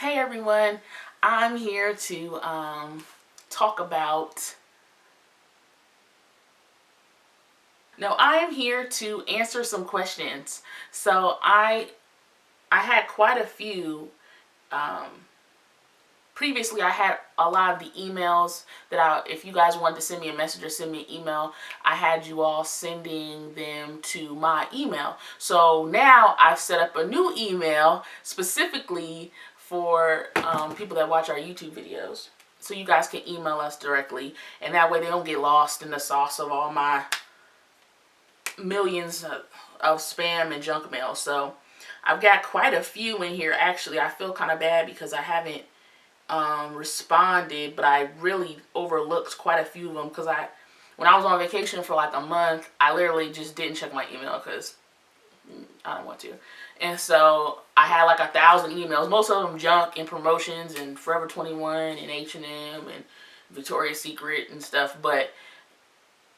Hey everyone, I'm here to talk about. No, I am here to answer some questions. So I had quite a few. Um, Previously, I had a lot of the emails if you guys wanted to send me a message or send me an email, I had you all sending them to my email. So now I've set up a new email specifically for people that watch our YouTube videos. So you guys can email us directly, and that way they don't get lost in the sauce of all my millions of spam and junk mail. So I've got quite a few in here. Actually, I feel kind of bad because I haven't responded, but I really overlooked quite a few of them because when I was on vacation for like a month, I literally just didn't check my email because I don't want to. And so I had like 1,000 emails, most of them junk and promotions and Forever 21 and H&M and Victoria's Secret and stuff. But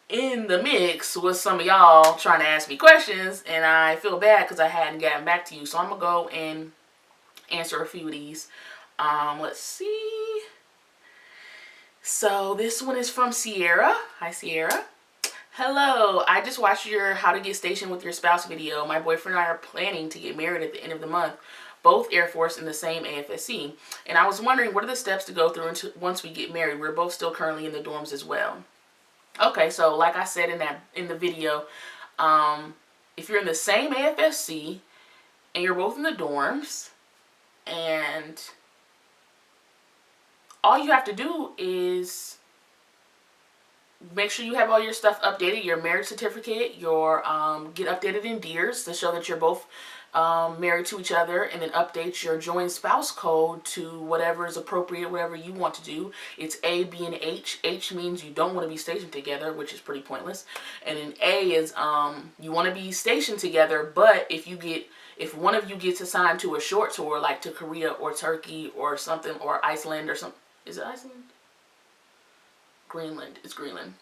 in the mix was some of y'all trying to ask me questions, and I feel bad because I hadn't gotten back to you. So I'm gonna go and answer a few of these. Let's see. So this one is from Sierra. Hi, Sierra. Hello, I just watched your How to Get Stationed with Your Spouse video. My boyfriend and I are planning to get married at the end of the month, both Air Force in the same AFSC. And I was wondering, what are the steps to go through once we get married? We're both still currently in the dorms as well. Okay, so like I said in the video, if you're in the same AFSC and you're both in the dorms, and all you have to do is make sure you have all your stuff updated, your marriage certificate, your get updated in DEERS to show that you're both married to each other, and then update your joint spouse code to whatever is appropriate, whatever you want to do. It's A, B, and H. H means you don't want to be stationed together, which is pretty pointless. And then A is you want to be stationed together, but if one of you gets assigned to a short tour, like to Korea or Turkey or something, or Iceland or something. Is it Iceland? Greenland. It's Greenland.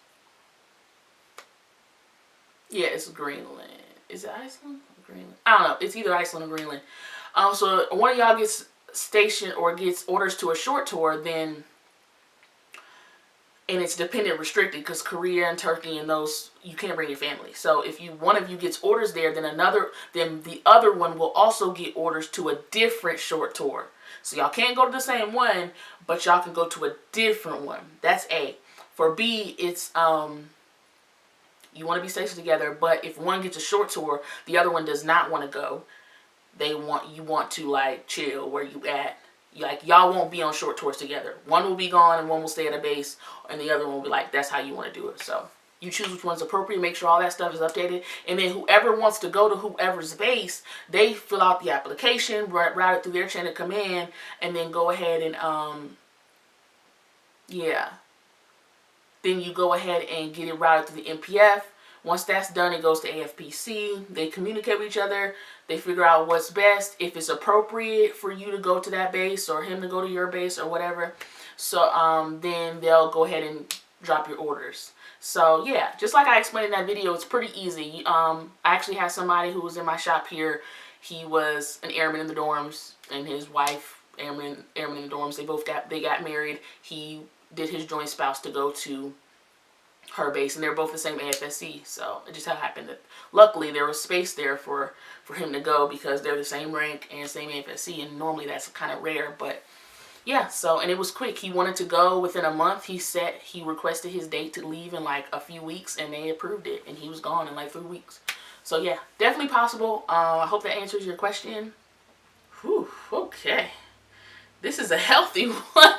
Yeah, it's Greenland. Is it Iceland or Greenland? I don't know. It's either Iceland or Greenland. So one of y'all gets stationed or gets orders to a short tour, then, and it's dependent restricted because Korea and Turkey and those, you can't bring your family. So if one of you gets orders there, then the other one will also get orders to a different short tour. So y'all can't go to the same one, but y'all can go to a different one. That's A. For B, it's you want to be stationed together, but if one gets a short tour, the other one does not want to go. You want to like chill where you at. Like y'all won't be on short tours together. One will be gone and one will stay at a base, and the other one will be like, that's how you want to do it. So you choose which one's appropriate, make sure all that stuff is updated, and then whoever wants to go to whoever's base, they fill out the application, route it through their chain of command, and then go ahead and then you go ahead and get it routed to the MPF. Once that's done, it goes to AFPC. They communicate with each other. They figure out what's best, if it's appropriate for you to go to that base or him to go to your base or whatever. So then they'll go ahead and drop your orders. So yeah, just like I explained in that video, it's pretty easy. I actually had somebody who was in my shop here. He was an airman in the dorms, and his wife, airman in the dorms. They got married. He did his joint spouse to go to her base, and they're both the same AFSC. So it just happened that luckily there was space there for him to go because they're the same rank and same AFSC, and normally that's kind of rare. But yeah, so, and it was quick. He wanted to go within a month. He requested his date to leave in like a few weeks, and they approved it, and he was gone in like 3 weeks. So yeah, definitely possible. I hope that answers your question. Whew, okay. This is a healthy one.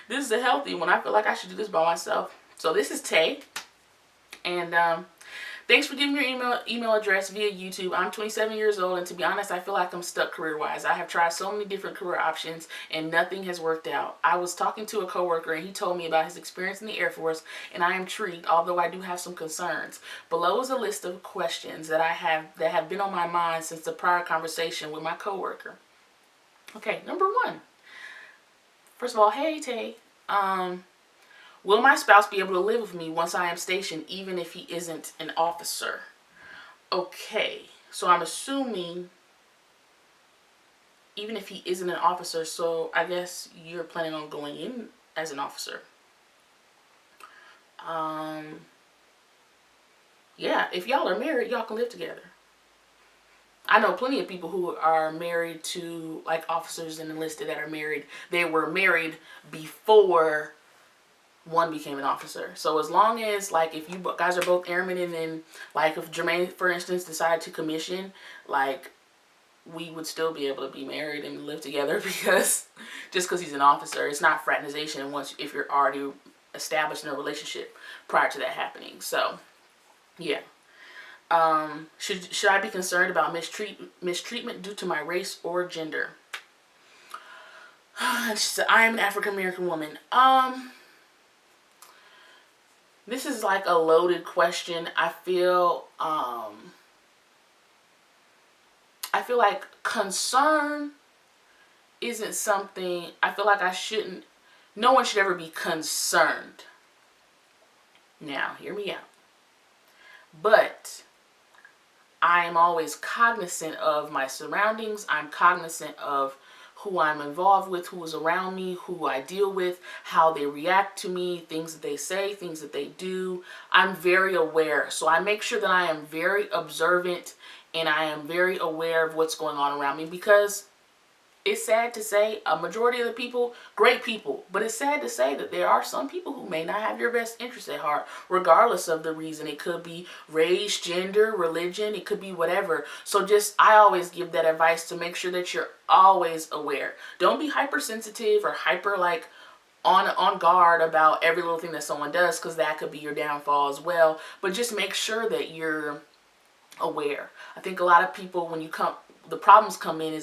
This is a healthy one. I feel like I should do this by myself. So this is Tay. And thanks for giving your email address via YouTube. I'm 27 years old, and to be honest, I feel like I'm stuck career-wise. I have tried so many different career options, and nothing has worked out. I was talking to a coworker, and he told me about his experience in the Air Force, and I am intrigued, although I do have some concerns. Below is a list of questions that have been on my mind since the prior conversation with my coworker. Okay, number 1. First of all, hey Tay, will my spouse be able to live with me once I am stationed, even if he isn't an officer? Okay, so I'm assuming even if he isn't an officer, so I guess you're planning on going in as an officer. Yeah, if y'all are married, y'all can live together. I know plenty of people who are married to like officers and enlisted that are married. They were married before one became an officer. So as long as like if you guys are both airmen, and then like if Jermaine, for instance, decided to commission, like we would still be able to be married and live together because just because he's an officer, it's not fraternization once if you're already established in a relationship prior to that happening. So yeah. Should I be concerned about mistreatment due to my race or gender? She said, I am an African American woman. This is like a loaded question. I feel like concern isn't something, I feel like no one should ever be concerned. Now, hear me out. But I am always cognizant of my surroundings. I'm cognizant of who I'm involved with, who is around me, who I deal with, how they react to me, things that they say, things that they do. I'm very aware. So I make sure that I am very observant and I am very aware of what's going on around me, because it's sad to say a majority of the people, great people, but it's sad to say that there are some people who may not have your best interest at heart, regardless of the reason. It could be race, gender, religion, it could be whatever. So I always give that advice to make sure that you're always aware. Don't be hypersensitive or hyper like on guard about every little thing that someone does, because that could be your downfall as well. But just make sure that you're aware. I think a lot of people, when the problems come in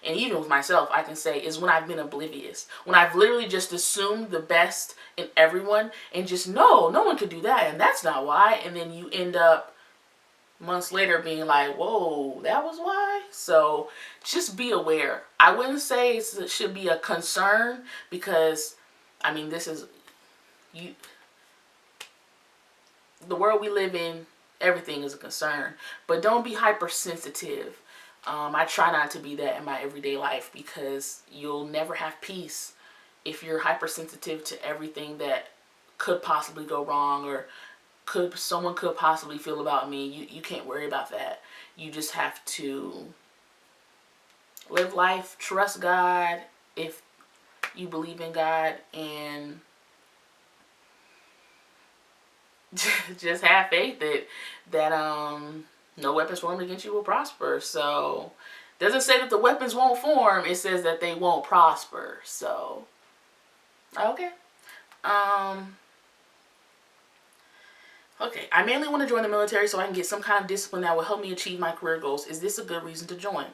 and even with myself, I can say, is when I've been oblivious. When I've literally just assumed the best in everyone and just, no one could do that, and that's not why. And then you end up months later being like, whoa, that was why? So just be aware. I wouldn't say it should be a concern, because, I mean, the world we live in, everything is a concern. But don't be hypersensitive. I try not to be that in my everyday life, because you'll never have peace if you're hypersensitive to everything that could possibly go wrong, or someone could possibly feel about me. You can't worry about that. You just have to live life, trust God if you believe in God, and just have faith that no weapons formed against you will prosper. So it doesn't say that the weapons won't form, it says that they won't prosper. So okay. Okay, I mainly want to join the military so I can get some kind of discipline that will help me achieve my career goals. Is this a good reason to join?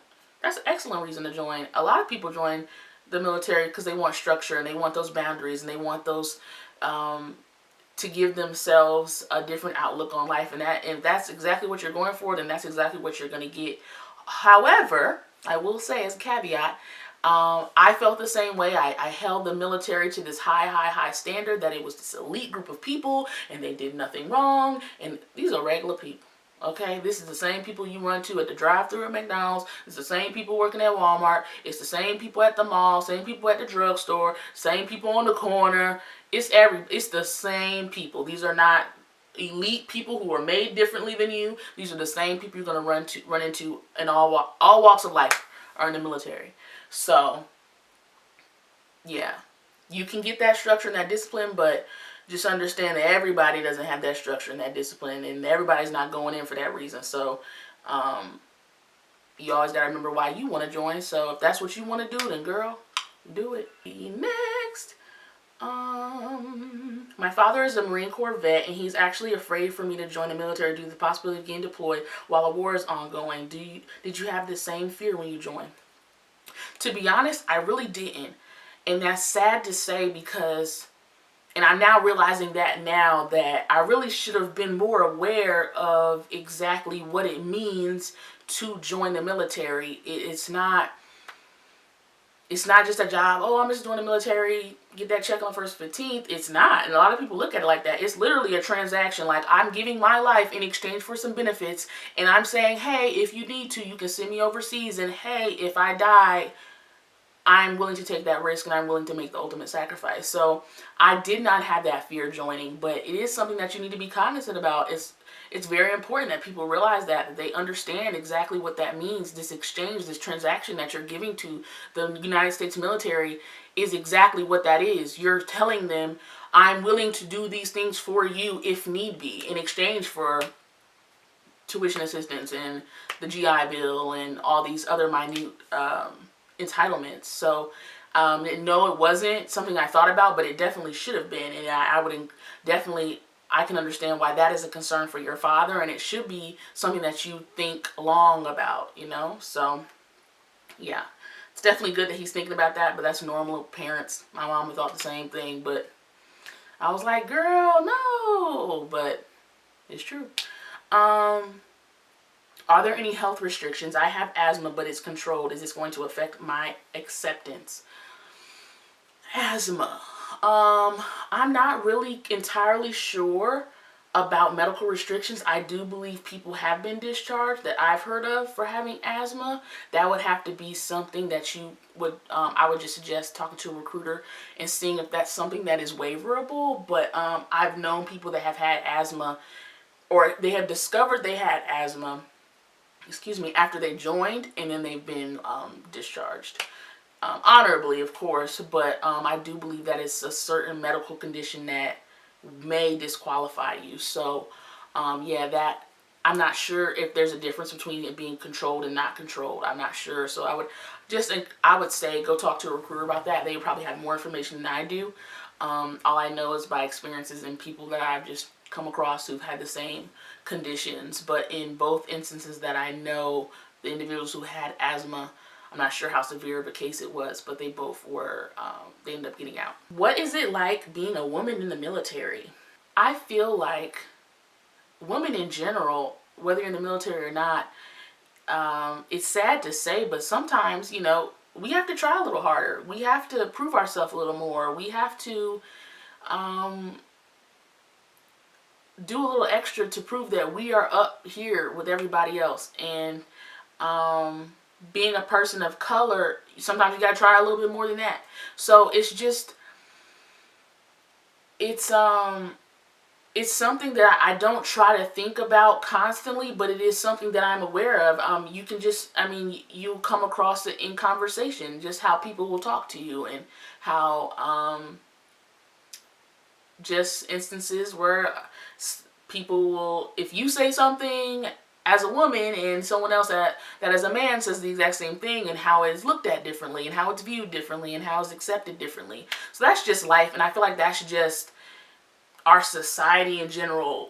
That's an excellent reason to join. A lot of people join the military because they want structure and they want those boundaries and they want those to give themselves a different outlook on life, and if that's exactly what you're going for, then that's exactly what you're going to get. However, I will say as a caveat, I felt the same way. I held the military to this high standard, that it was this elite group of people and they did nothing wrong, and these are regular people. Okay, this is the same people you run to at the drive-thru at McDonald's. It's the same people working at Walmart. It's the same people at the mall, same people at the drugstore, same people on the corner. It's the same people. These are not elite people who are made differently than you. These are the same people you're gonna run into in all walks of life are in the military. So yeah, you can get that structure and that discipline, but just understand that everybody doesn't have that structure and that discipline, and everybody's not going in for that reason. So you always got to remember why you want to join. So if that's what you want to do, then girl, do it. Next. My father is a Marine Corps vet, and he's actually afraid for me to join the military due to the possibility of getting deployed while a war is ongoing. Did you have the same fear when you joined? To be honest, I really didn't. And that's sad to say, because, and I'm now realizing that I really should have been more aware of exactly what it means to join the military. It's not just a job. Oh, I'm just doing the military, get that check on first 15th. It's not. And a lot of people look at it like that. It's literally a transaction. Like, I'm giving my life in exchange for some benefits. And I'm saying, hey, if you need to, you can send me overseas. And hey, if I die, I'm willing to take that risk and I'm willing to make the ultimate sacrifice. So I did not have that fear joining, but it is something that you need to be cognizant about. It's very important that people realize that they understand exactly what that means. This exchange, this transaction that you're giving to the United States military is exactly what that is. You're telling them, I'm willing to do these things for you if need be, in exchange for tuition assistance and the GI Bill and all these other minute entitlements. So no, it wasn't something I thought about, but it definitely should have been. And I would definitely, I can understand why that is a concern for your father, and it should be something that you think long about, you know? So yeah, it's definitely good that he's thinking about that, but that's normal parents. My mom thought the same thing, but I was like, girl, no, but it's true. Are there any health restrictions? I have asthma, but it's controlled. Is this going to affect my acceptance? Asthma. I'm not really entirely sure about medical restrictions. I do believe people have been discharged that I've heard of for having asthma. That would have to be something that you would, I would just suggest talking to a recruiter and seeing if that's something that is waiverable. But I've known people that have had asthma, or they have discovered they had asthma, after they joined, and then they've been discharged. Honorably, of course, but I do believe that it's a certain medical condition that may disqualify you. So, yeah, that I'm not sure if there's a difference between it being controlled and not controlled. I'm not sure. So I would say go talk to a recruiter about that. They probably have more information than I do. All I know is by experiences and people that I've just come across who've had the same conditions. But in both instances that I know, the individuals who had asthma, I'm not sure how severe of a case it was, but they both were, they ended up getting out. What is it like being a woman in the military? I feel like women in general, whether you're in the military or not, it's sad to say, but sometimes, you know, we have to try a little harder. We have to prove ourselves a little more. We have to do a little extra to prove that we are up here with everybody else. And being a person of color, sometimes you gotta try a little bit more than that. So it's just, it's something that I don't try to think about constantly, but it is something that I'm aware of. You can just, I mean, you come across it in conversation, just how people will talk to you, and how just instances where people will, if you say something as a woman and someone else that as a man says the exact same thing, and how it's looked at differently, and how it's viewed differently, and how it's accepted differently. So that's just life, and I feel like that's just our society in general.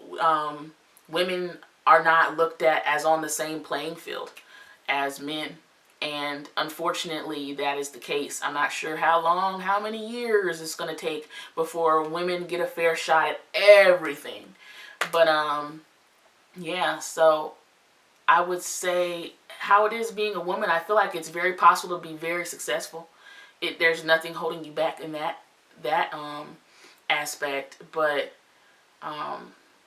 Women are not looked at as on the same playing field as men, and unfortunately that is the case. I'm not sure how many years it's going to take before women get a fair shot at everything. But yeah, so I would say how it is being a woman, I feel like it's very possible to be very successful. There's nothing holding you back in that aspect. But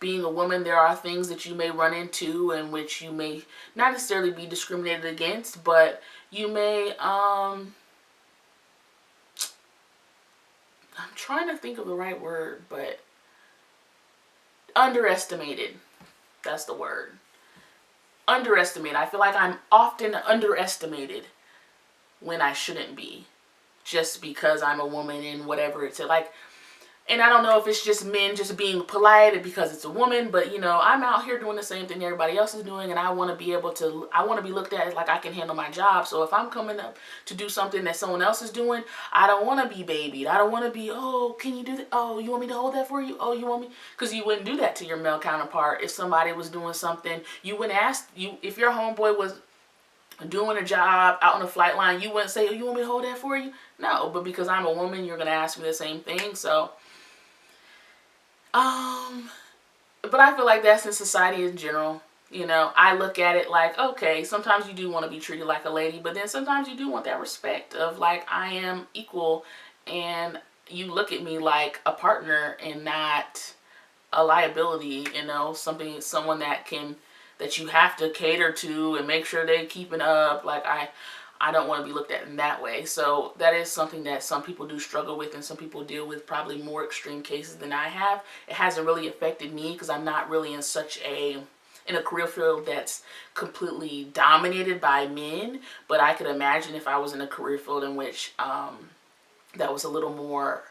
being a woman, there are things that you may run into in which you may not necessarily be discriminated against, but you may, I'm trying to think of the right word, but underestimated. That's the word. Underestimated. I feel like I'm often underestimated when I shouldn't be, just because I'm a woman and whatever it's like. And I don't know if it's just men just being polite because it's a woman, but you know, I'm out here doing the same thing everybody else is doing, and I want to be able to, I want to be looked at as like I can handle my job. So if I'm coming up to do something that someone else is doing, I don't want to be babied. I don't want to be, oh, can you do that? Oh, you want me to hold that for you? Oh, you want me? Because you wouldn't do that to your male counterpart. If somebody was doing something, you wouldn't ask, if your homeboy was doing a job out on the flight line, you wouldn't say, oh, you want me to hold that for you? No, but because I'm a woman, you're going to ask me the same thing. So but I feel like that's in society in general. You know, I look at it like, okay, sometimes you do want to be treated like a lady, but then sometimes you do want that respect of like, I am equal, and you look at me like a partner and not a liability, you know, someone that you have to cater to and make sure they're keeping up. Like I don't want to be looked at in that way. So that is something that some people do struggle with, and some people deal with probably more extreme cases than I have. It hasn't really affected me because I'm not really in a career field that's completely dominated by men. But I could imagine if I was in a career field in which that was a little more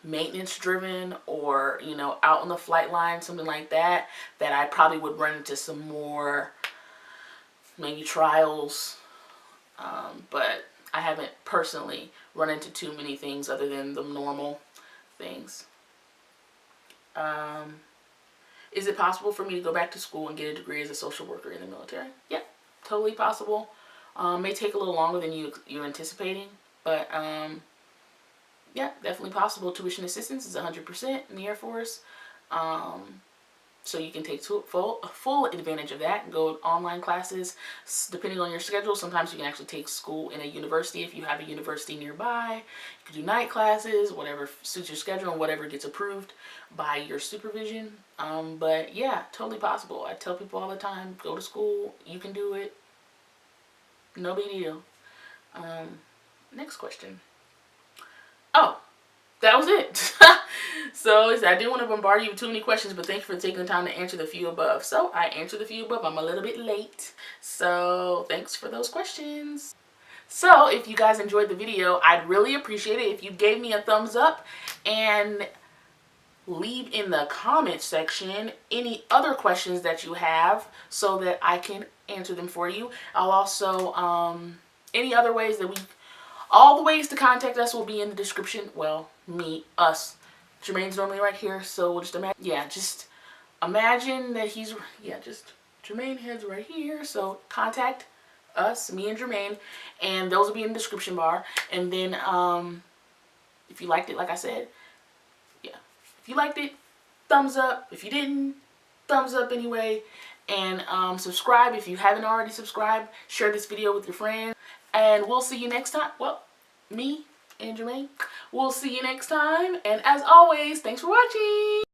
maintenance driven, or out on the flight line, something like that, that I probably would run into some more maybe trials. But I haven't personally run into too many things other than the normal things. Is it possible for me to go back to school and get a degree as a social worker in the military? Yeah, totally possible. May take a little longer than you're anticipating, but yeah, definitely possible. Tuition assistance is 100% in the Air Force. So you can take full advantage of that and go online classes depending on your schedule. Sometimes you can actually take school in a university if you have a university nearby. You can do night classes, whatever suits your schedule and whatever gets approved by your supervision. But yeah, totally possible. I tell people all the time, go to school, you can do it. No big deal. Next question. Oh, that was it. So I didn't want to bombard you with too many questions, but thank you for taking the time to answer the few above. So I answered the few above. I'm a little bit late, so thanks for those questions. So if you guys enjoyed the video, I'd really appreciate it if you gave me a thumbs up and leave in the comment section any other questions that you have so that I can answer them for you. I'll also any other ways that all the ways to contact us will be in the description. Well, us. Jermaine's normally right here, so we'll just imagine that Jermaine head's right here. So contact us, me and Jermaine, and those will be in the description bar. And then if you liked it, like I said, yeah, if you liked it, thumbs up. If you didn't, thumbs up anyway. And subscribe if you haven't already subscribed. Share this video with your friends. And we'll see you next time. Well, me and Jermaine. We'll see you next time. And as always, thanks for watching.